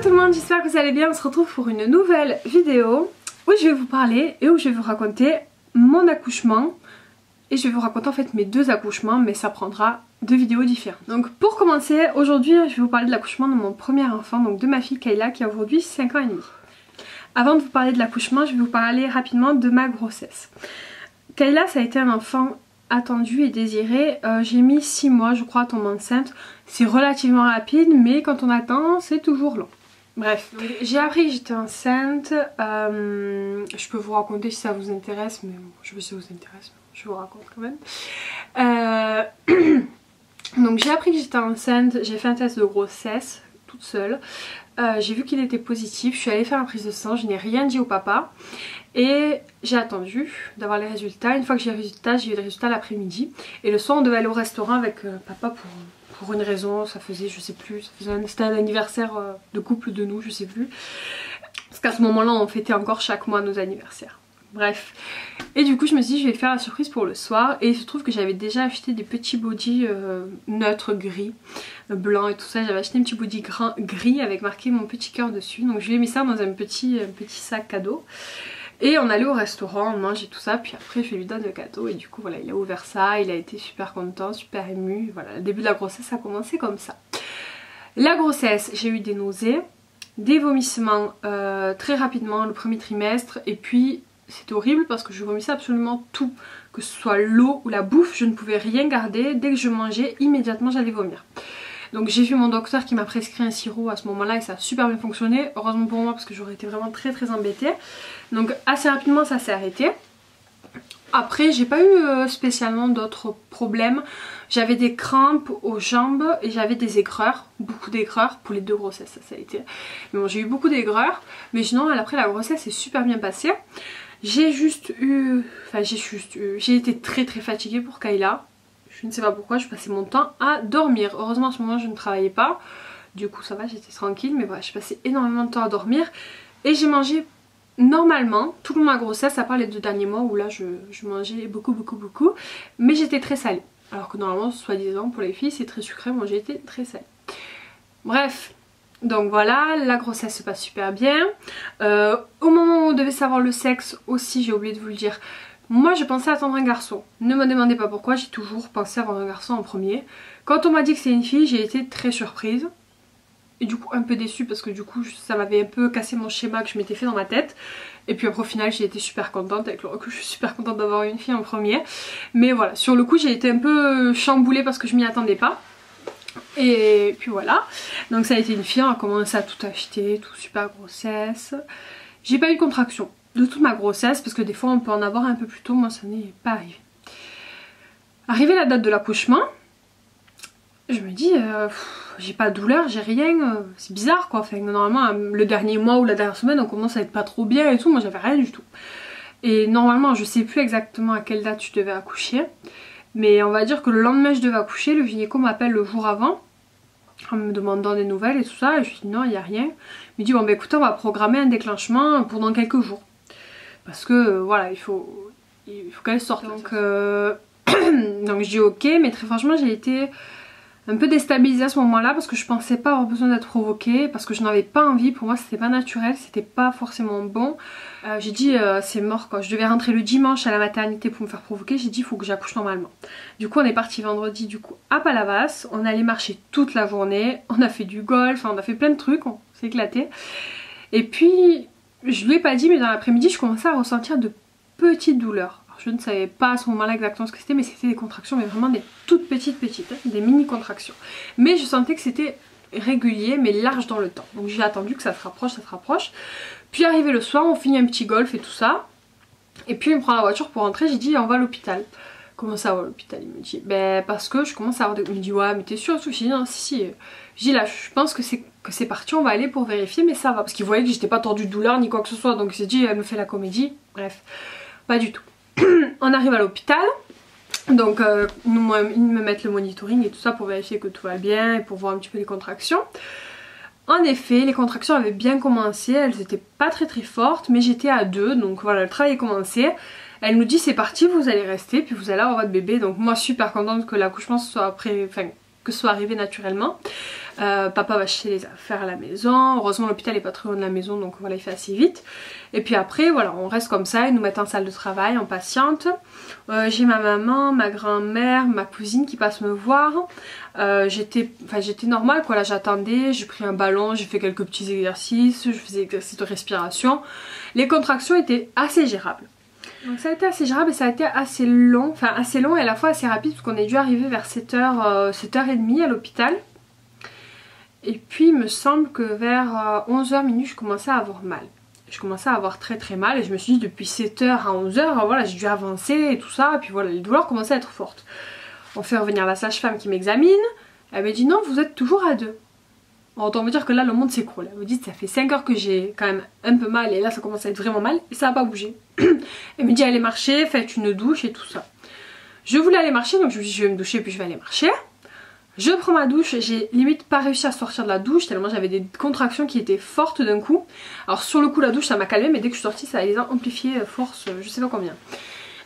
tout le monde, j'espère que vous allez bien. On se retrouve pour une nouvelle vidéo où je vais vous parler et où je vais vous raconter mon accouchement. Et je vais vous raconter en fait mes deux accouchements, mais ça prendra deux vidéos différentes. Donc pour commencer, aujourd'hui je vais vous parler de l'accouchement de mon premier enfant, donc de ma fille Kayla qui a aujourd'hui 5 ans et demi. Avant de vous parler de l'accouchement, je vais vous parler rapidement de ma grossesse. Kayla, ça a été un enfant attendu et désiré. J'ai mis 6 mois je crois à tomber enceinte. C'est relativement rapide, mais quand on attend c'est toujours long. Bref, j'ai appris que j'étais enceinte. Je peux vous raconter si ça vous intéresse, mais bon, je sais pas si ça vous intéresse, mais je vous raconte quand même. Donc j'ai appris que j'étais enceinte, j'ai fait un test de grossesse toute seule. J'ai vu qu'il était positif, je suis allée faire une prise de sang, je n'ai rien dit au papa. Et j'ai attendu d'avoir les résultats. Une fois que j'ai eu les résultats, j'ai eu les résultats l'après-midi. Et le soir on devait aller au restaurant avec papa pour une raison, ça faisait, je sais plus, c'était un anniversaire de couple de nous, je sais plus. Parce qu'à ce moment-là on fêtait encore chaque mois nos anniversaires. Bref. Et du coup je me suis dit je vais faire la surprise pour le soir. Et il se trouve que j'avais déjà acheté des petits bodys neutres gris, blanc et tout ça. J'avais acheté un petit body gris avec marqué mon petit cœur dessus. Donc je lui ai mis ça dans un petit sac cadeau. Et on allait au restaurant, on mangeait tout ça, puis après je lui donne le cadeau et du coup voilà, il a ouvert ça, il a été super content, super ému. Voilà, le début de la grossesse a commencé comme ça. La grossesse, j'ai eu des nausées, des vomissements très rapidement le premier trimestre, et puis c'était horrible parce que je vomissais absolument tout, que ce soit l'eau ou la bouffe, je ne pouvais rien garder. Dès que je mangeais, immédiatement j'allais vomir. Donc j'ai vu mon docteur qui m'a prescrit un sirop à ce moment là et ça a super bien fonctionné. Heureusement pour moi parce que j'aurais été vraiment très embêtée. Donc assez rapidement ça s'est arrêté. Après j'ai pas eu spécialement d'autres problèmes. J'avais des crampes aux jambes et j'avais des aigreurs, beaucoup d'aigreurs pour les deux grossesses ça a été. Mais bon j'ai eu beaucoup d'aigreurs, mais sinon après la grossesse est super bien passée. J'ai été très fatiguée pour Kayla. Je ne sais pas pourquoi, je passais mon temps à dormir. Heureusement à ce moment je ne travaillais pas. Du coup ça va, j'étais tranquille. Mais voilà, je passais énormément de temps à dormir. Et j'ai mangé normalement tout le long de ma grossesse, à part les 2 derniers mois où là je mangeais beaucoup. Mais j'étais très salée. Alors que normalement, soi-disant pour les filles c'est très sucré, moi j'ai été très salée. Bref, donc voilà, la grossesse se passe super bien. Au moment où on devait savoir le sexe aussi, j'ai oublié de vous le dire, moi je pensais attendre un garçon. Ne me demandez pas pourquoi, j'ai toujours pensé avoir un garçon en premier. Quand on m'a dit que c'est une fille, j'ai été très surprise. Et du coup un peu déçue parce que du coup ça m'avait un peu cassé mon schéma que je m'étais fait dans ma tête. Et puis après au final j'ai été super contente, avec le recul je suis super contente d'avoir une fille en premier. Mais voilà, sur le coup j'ai été un peu chamboulée parce que je m'y attendais pas. Et puis voilà, donc ça a été une fille, on a commencé à tout acheter, tout super grossesse. J'ai pas eu de contraction de toute ma grossesse parce que des fois on peut en avoir un peu plus tôt, moi ça n'est pas arrivé. Arrivée la date de l'accouchement, je me dis j'ai pas de douleur, j'ai rien, c'est bizarre quoi. Enfin, normalement le dernier mois ou la dernière semaine on commence à être pas trop bien et tout, moi j'avais rien du tout. Et normalement je sais plus exactement à quelle date je devais accoucher, mais on va dire que le lendemain je devais accoucher, le gynéco m'appelle le jour avant en me demandant des nouvelles et tout ça, et je lui dis non il n'y a rien. Il me dit bon bah écoutez on va programmer un déclenchement pour dans quelques jours. Parce que voilà il faut qu'elle sorte. Donc, donc je dis ok, mais très franchement j'ai été un peu déstabilisée à ce moment là parce que je pensais pas avoir besoin d'être provoquée, parce que je n'avais pas envie, pour moi c'était pas naturel, c'était pas forcément bon. J'ai dit c'est mort quoi, je devais rentrer le dimanche à la maternité pour me faire provoquer, j'ai dit il faut que j'accouche normalement. Du coup on est parti vendredi du coup à Palavas, on allait marcher toute la journée, on a fait du golf, on a fait plein de trucs, on s'est éclaté. Et puis je lui ai pas dit mais dans l'après-midi je commençais à ressentir de petites douleurs. Alors, je ne savais pas à ce moment là exactement ce que c'était, mais c'était des contractions, mais vraiment des toutes petites hein, des mini contractions. Mais je sentais que c'était régulier mais large dans le temps. Donc j'ai attendu que ça se rapproche. Puis arrivé le soir, on finit un petit golf et tout ça. Et puis on prend la voiture pour rentrer, j'ai dit on va à l'hôpital. Comment ça va à l'hôpital? Il me dit ben parce que je commence à avoir des... Il me dit ouais mais t'es sûre? Je dis non si. Je dis là je pense que c'est parti, on va aller pour vérifier mais ça va. Parce qu'il voyait que j'étais pas tordue de douleur ni quoi que ce soit. Donc il s'est dit elle me fait la comédie. Bref, pas du tout. On arrive à l'hôpital. Donc ils me mettent le monitoring et tout ça pour vérifier que tout va bien et pour voir un petit peu les contractions. En effet, les contractions avaient bien commencé, elles étaient pas très fortes, mais j'étais à 2, donc voilà, le travail est commencé. Elle nous dit c'est parti, vous allez rester, puis vous allez avoir votre bébé. Donc moi super contente que l'accouchement soit après, enfin que ce soit arrivé naturellement. Papa va acheter les affaires à la maison. Heureusement l'hôpital est pas très loin de la maison, donc voilà, il fait assez vite. Et puis après voilà, on reste comme ça, ils nous mettent en salle de travail, en patiente. J'ai ma maman, ma grand-mère, ma cousine qui passe me voir. J'étais normale quoi, là j'attendais, j'ai pris un ballon, j'ai fait quelques petits exercices, je faisais exercices de respiration. Les contractions étaient assez gérables. Donc ça a été assez gérable et ça a été assez long, enfin assez long et à la fois assez rapide parce qu'on est dû arriver vers 7h, 7h30 à l'hôpital. Et puis il me semble que vers 11h minuit je commençais à avoir mal. Je commençais à avoir très très mal et je me suis dit depuis 7h à 11h, voilà, j'ai dû avancer et tout ça. Et puis voilà, les douleurs commençaient à être fortes. On fait revenir la sage-femme qui m'examine. Elle me dit non, vous êtes toujours à 2. Autant vous dire que là le monde s'écroule. Elle me dit ça fait 5 heures que j'ai quand même un peu mal et là ça commence à être vraiment mal et ça n'a pas bougé. Elle me dit allez marcher, faites une douche et tout ça. Je voulais aller marcher donc je me dis je vais me doucher puis je vais aller marcher. Je prends ma douche, j'ai limite pas réussi à sortir de la douche tellement j'avais des contractions qui étaient fortes d'un coup. Alors sur le coup la douche ça m'a calmé mais dès que je suis sortie ça a les amplifié force je sais pas combien.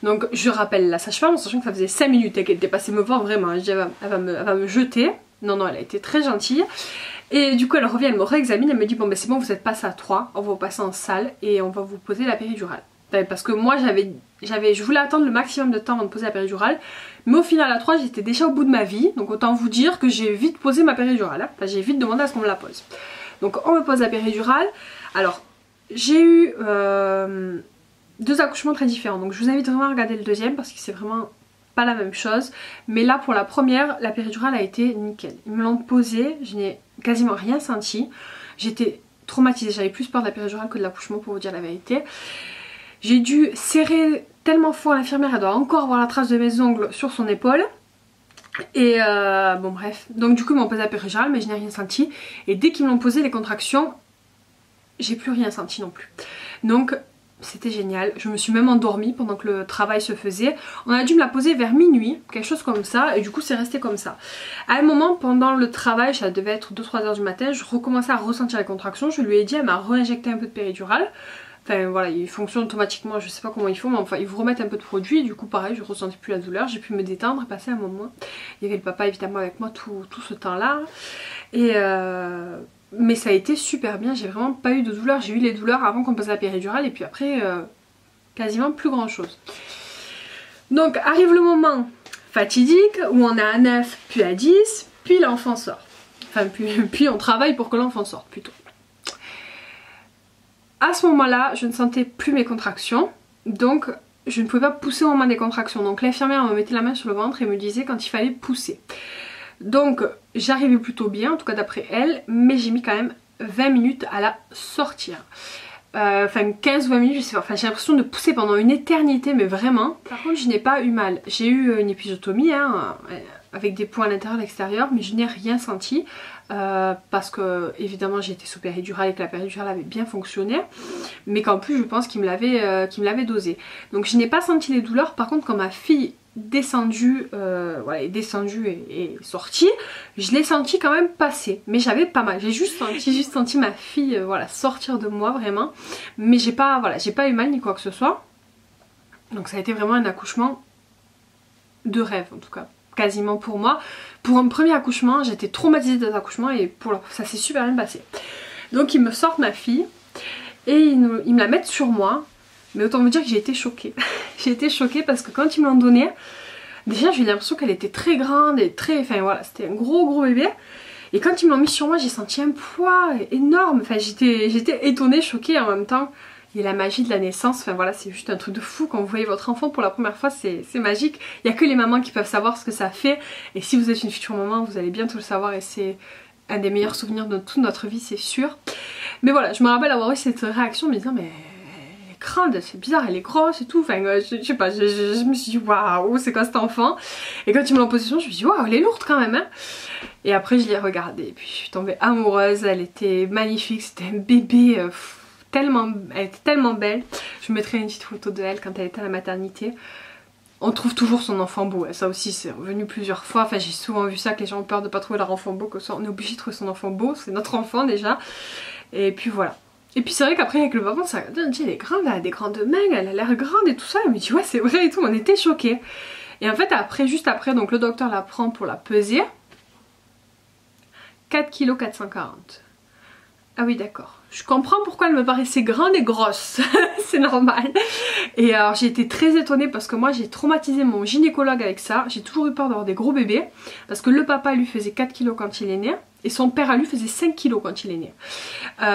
Donc je rappelle la sage-femme en sachant que ça faisait 5 minutes qu'elle était passée me voir vraiment. Je dis elle va me jeter. Non elle a été très gentille. Et du coup elle revient, elle me réexamine, elle me dit bon ben c'est bon vous êtes passé à 3, on va passer en salle et on va vous poser la péridurale. Parce que moi je voulais attendre le maximum de temps avant de poser la péridurale. Mais au final à 3 j'étais déjà au bout de ma vie. Donc autant vous dire que j'ai vite posé ma péridurale. Enfin, j'ai vite demandé à ce qu'on me la pose. Donc on me pose la péridurale. Alors j'ai eu 2 accouchements très différents. Donc je vous invite vraiment à regarder le deuxième parce que c'est vraiment pas la même chose. Mais là pour la première la péridurale a été nickel. Ils me l'ont posée, je n'ai quasiment rien senti. J'étais traumatisée, j'avais plus peur de la péridurale que de l'accouchement pour vous dire la vérité. J'ai dû serrer tellement fort l'infirmière, elle doit encore avoir la trace de mes ongles sur son épaule. Et bon bref, donc du coup ils m'ont posé la péridurale mais je n'ai rien senti. Et dès qu'ils m'ont posé les contractions, j'ai plus rien senti non plus. Donc c'était génial, je me suis même endormie pendant que le travail se faisait. On a dû me la poser vers minuit, quelque chose comme ça, et du coup c'est resté comme ça. À un moment pendant le travail, ça devait être 2-3 heures du matin, je recommençais à ressentir les contractions, je lui ai dit, elle m'a réinjecté un peu de péridurale. Enfin voilà, il fonctionne automatiquement, je sais pas comment ils font, mais enfin ils vous remettent un peu de produit, et du coup pareil, je ressentais plus la douleur, j'ai pu me détendre, passer un moment. Il y avait le papa évidemment avec moi tout ce temps-là. Et mais ça a été super bien, j'ai vraiment pas eu de douleur, j'ai eu les douleurs avant qu'on me pose la péridurale et puis après quasiment plus grand chose. Donc arrive le moment fatidique où on est à 9 puis à 10 puis l'enfant sort. Enfin puis on travaille pour que l'enfant sorte plutôt. À ce moment là je ne sentais plus mes contractions donc je ne pouvais pas pousser au moment des contractions. Donc l'infirmière me mettait la main sur le ventre et me disait quand il fallait pousser. Donc j'arrivais plutôt bien, en tout cas d'après elle, mais j'ai mis quand même 20 minutes à la sortir. Enfin 15 ou 20 minutes, je sais pas, enfin j'ai l'impression de pousser pendant une éternité, mais vraiment. Par contre je n'ai pas eu mal, j'ai eu une épisiotomie hein, avec des points à l'intérieur et à l'extérieur, mais je n'ai rien senti. Parce que évidemment j'ai été sous péridurale et que la péridurale avait bien fonctionné, mais qu'en plus je pense qu'il me l'avait dosé. Donc je n'ai pas senti les douleurs. Par contre quand ma fille descendue, voilà, est descendue et sortie, je l'ai senti quand même passer, mais j'avais pas mal. J'ai juste senti ma fille voilà, sortir de moi vraiment, mais j'ai pas, voilà, j'ai pas eu mal ni quoi que ce soit. Donc ça a été vraiment un accouchement de rêve en tout cas. Quasiment pour moi. Pour un premier accouchement, j'étais traumatisée de cet accouchement et ça s'est super bien passé. Donc ils me sortent ma fille et ils me la mettent sur moi. Mais autant vous dire que j'ai été choquée. J'ai été choquée parce que quand ils me l'ont donnée, déjà j'ai eu l'impression qu'elle était très grande et très... Enfin voilà, c'était un gros bébé. Et quand ils me l'ont mis sur moi, j'ai senti un poids énorme. Enfin j'étais étonnée, choquée en même temps. Il y a la magie de la naissance, enfin voilà, c'est juste un truc de fou quand vous voyez votre enfant pour la première fois, c'est magique. Il n'y a que les mamans qui peuvent savoir ce que ça fait, et si vous êtes une future maman, vous allez bientôt le savoir, et c'est un des meilleurs souvenirs de toute notre vie, c'est sûr. Mais voilà, je me rappelle avoir eu cette réaction, me disant mais elle est grande, c'est bizarre, elle est grosse et tout, enfin je sais pas, je me suis dit waouh, c'est quoi cet enfant? Et quand ils me l'ont posé sur, je me suis dit waouh, elle est lourde quand même hein. Et après je l'ai regardée, et puis je suis tombée amoureuse, elle était magnifique, c'était un bébé... elle était tellement belle. Je vous mettrai une petite photo de elle quand elle était à la maternité. On trouve toujours son enfant beau, ça aussi c'est revenu plusieurs fois. Enfin j'ai souvent vu ça, que les gens ont peur de pas trouver leur enfant beau, on est obligé de trouver son enfant beau, c'est notre enfant déjà. Et puis voilà. Et puis c'est vrai qu'après avec le papa, ça dit elle est grande, elle a des grandes mains, elle a l'air grande et tout ça. Elle me dit ouais c'est vrai et tout, on était choqués. Et en fait après, juste après, donc le docteur la prend pour la peser. 4,440 kg. Ah oui d'accord, je comprends pourquoi elle me paraissait grande et grosse, c'est normal. Et alors j'ai été très étonnée parce que moi j'ai traumatisé mon gynécologue avec ça. J'ai toujours eu peur d'avoir des gros bébés parce que le papa lui faisait 4 kg quand il est né et son père à lui faisait 5 kg quand il est né.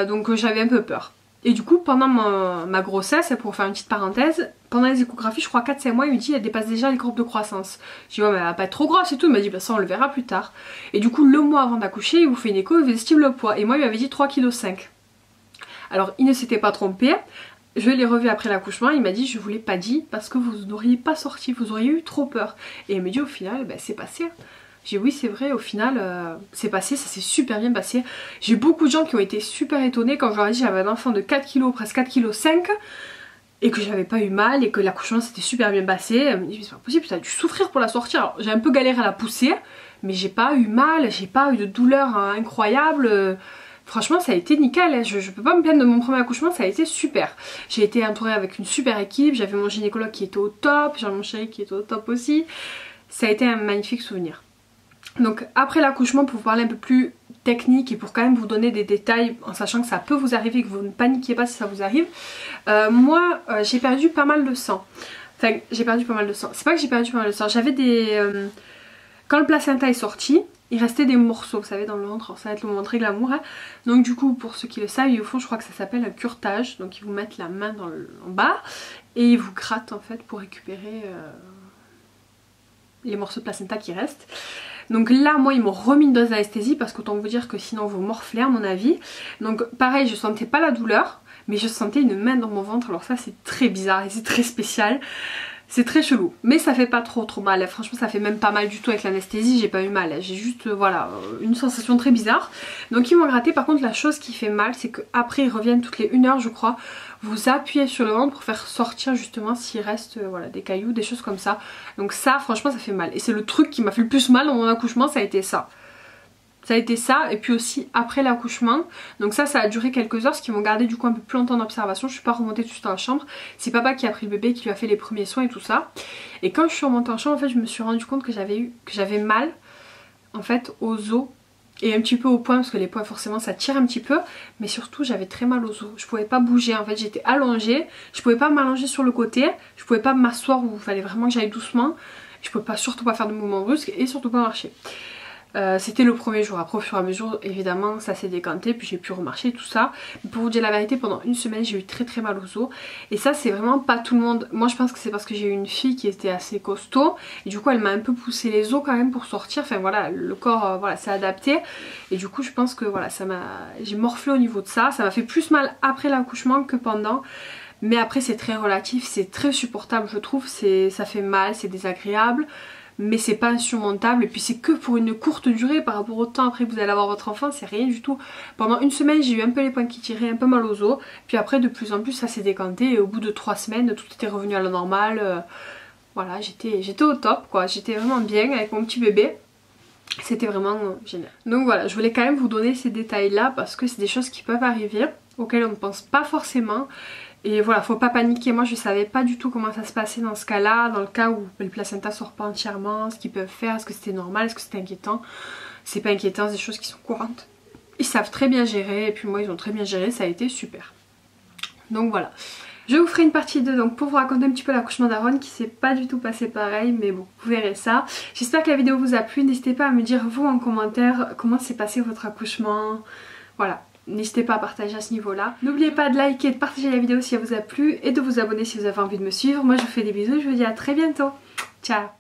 Donc j'avais un peu peur. Et du coup pendant ma grossesse, pour faire une petite parenthèse, pendant les échographies, je crois 4-5 mois, il me dit elle dépasse déjà les courbes de croissance. Je dis ouais mais elle va pas être trop grosse et tout, il m'a dit bah ça on le verra plus tard. Et du coup le mois avant d'accoucher, il vous fait une écho, il vous estime le poids. Et moi il m'avait dit 3,5 kg. Alors il ne s'était pas trompé, je l'ai revu après l'accouchement, il m'a dit je vous l'ai pas dit parce que vous n'auriez pas sorti, vous auriez eu trop peur. Et il me dit au final bah, c'est passé. J'ai dit oui c'est vrai, au final c'est passé, ça s'est super bien passé. J'ai beaucoup de gens qui ont été super étonnés quand je leur ai dit j'avais un enfant de 4 kg, presque 4,5 kg et que j'avais pas eu mal et que l'accouchement s'était super bien passé. Elle me dit c'est pas possible, tu as dû souffrir pour la sortir. Alors j'ai un peu galéré à la pousser mais j'ai pas eu mal, j'ai pas eu de douleur incroyable. Franchement ça a été nickel, je peux pas me plaindre de mon premier accouchement, ça a été super. J'ai été entourée avec une super équipe, j'avais mon gynécologue qui était au top, j'avais mon chéri qui était au top aussi. Ça a été un magnifique souvenir. Donc après l'accouchement, pour vous parler un peu plus technique et pour quand même vous donner des détails en sachant que ça peut vous arriver, que vous ne paniquiez pas si ça vous arrive, moi j'ai perdu pas mal de sang. Enfin j'ai perdu pas mal de sang, c'est pas que j'ai perdu pas mal de sang, j'avais des... Quand le placenta est sorti, il restait des morceaux, vous savez, dans le ventre. Alors ça va être le moment très glamour. Hein. Donc du coup, pour ceux qui le savent, ils vous font, je crois que ça s'appelle un curetage. Donc ils vous mettent la main en bas et ils vous grattent en fait pour récupérer les morceaux de placenta qui restent. Donc là, moi, ils m'ont remis une dose d'anesthésie parce qu'autant vous dire que sinon vous morflez à mon avis. Donc pareil, je sentais pas la douleur, mais je sentais une main dans mon ventre. Alors ça, c'est très bizarre et c'est très spécial. C'est très chelou, mais ça fait pas trop mal, franchement ça fait même pas mal du tout avec l'anesthésie, j'ai pas eu mal, j'ai juste voilà une sensation très bizarre. Donc ils m'ont gratté, par contre la chose qui fait mal c'est qu'après ils reviennent toutes les 1 heure je crois, vous appuyez sur le ventre pour faire sortir justement s'il reste voilà, des cailloux, des choses comme ça. Donc ça franchement ça fait mal et c'est le truc qui m'a fait le plus mal dans mon accouchement, ça a été ça. Ça a été ça et puis aussi après l'accouchement. Donc ça a duré quelques heures, ce qui m'ont gardé du coup un peu plus longtemps d'observation. Je suis pas remontée tout de suite dans la chambre. C'est papa qui a pris le bébé, qui lui a fait les premiers soins et tout ça. Et quand je suis remontée en chambre en fait je me suis rendu compte que j'avais mal en fait aux os et un petit peu aux poings parce que les poings forcément ça tire un petit peu. Mais surtout j'avais très mal aux os. Je pouvais pas bouger en fait, j'étais allongée. Je pouvais pas m'allonger sur le côté. Je pouvais pas m'asseoir où il fallait vraiment que j'aille doucement. Je pouvais surtout pas faire de mouvements brusques et surtout pas marcher. C'était le premier jour, après au fur et à mesure évidemment ça s'est décanté puis j'ai pu remarcher tout ça. Mais pour vous dire la vérité, pendant une semaine j'ai eu très mal aux os et ça c'est vraiment pas tout le monde. Moi je pense que c'est parce que j'ai eu une fille qui était assez costaud et du coup elle m'a un peu poussé les os quand même pour sortir. Enfin voilà, le corps voilà s'est adapté et du coup je pense que voilà j'ai morflé au niveau de ça. Ça m'a fait plus mal après l'accouchement que pendant. Mais après c'est très relatif, c'est très supportable je trouve, ça fait mal, c'est désagréable. Mais c'est pas insurmontable et puis c'est que pour une courte durée par rapport au temps après que vous allez avoir votre enfant, c'est rien du tout. Pendant une semaine j'ai eu un peu les poings qui tiraient, un peu mal aux os, puis après de plus en plus ça s'est décanté et au bout de 3 semaines tout était revenu à la normale. Voilà, j'étais au top quoi, j'étais vraiment bien avec mon petit bébé. C'était vraiment génial. Donc voilà, je voulais quand même vous donner ces détails là parce que c'est des choses qui peuvent arriver, auxquelles on ne pense pas forcément. Et voilà, faut pas paniquer, moi je savais pas du tout comment ça se passait dans ce cas là, dans le cas où le placenta sort pas entièrement, ce qu'ils peuvent faire, est-ce que c'était normal, est-ce que c'était inquiétant. C'est pas inquiétant, c'est des choses qui sont courantes. Ils savent très bien gérer et puis moi ils ont très bien géré, ça a été super. Donc voilà. Je vous ferai une partie 2 donc pour vous raconter un petit peu l'accouchement d'Aaron qui s'est pas du tout passé pareil, mais bon vous verrez ça. J'espère que la vidéo vous a plu, n'hésitez pas à me dire vous en commentaire comment s'est passé votre accouchement. Voilà. N'hésitez pas à partager à ce niveau là. N'oubliez pas de liker et de partager la vidéo si elle vous a plu et de vous abonner si vous avez envie de me suivre. Moi je vous fais des bisous et je vous dis à très bientôt. Ciao.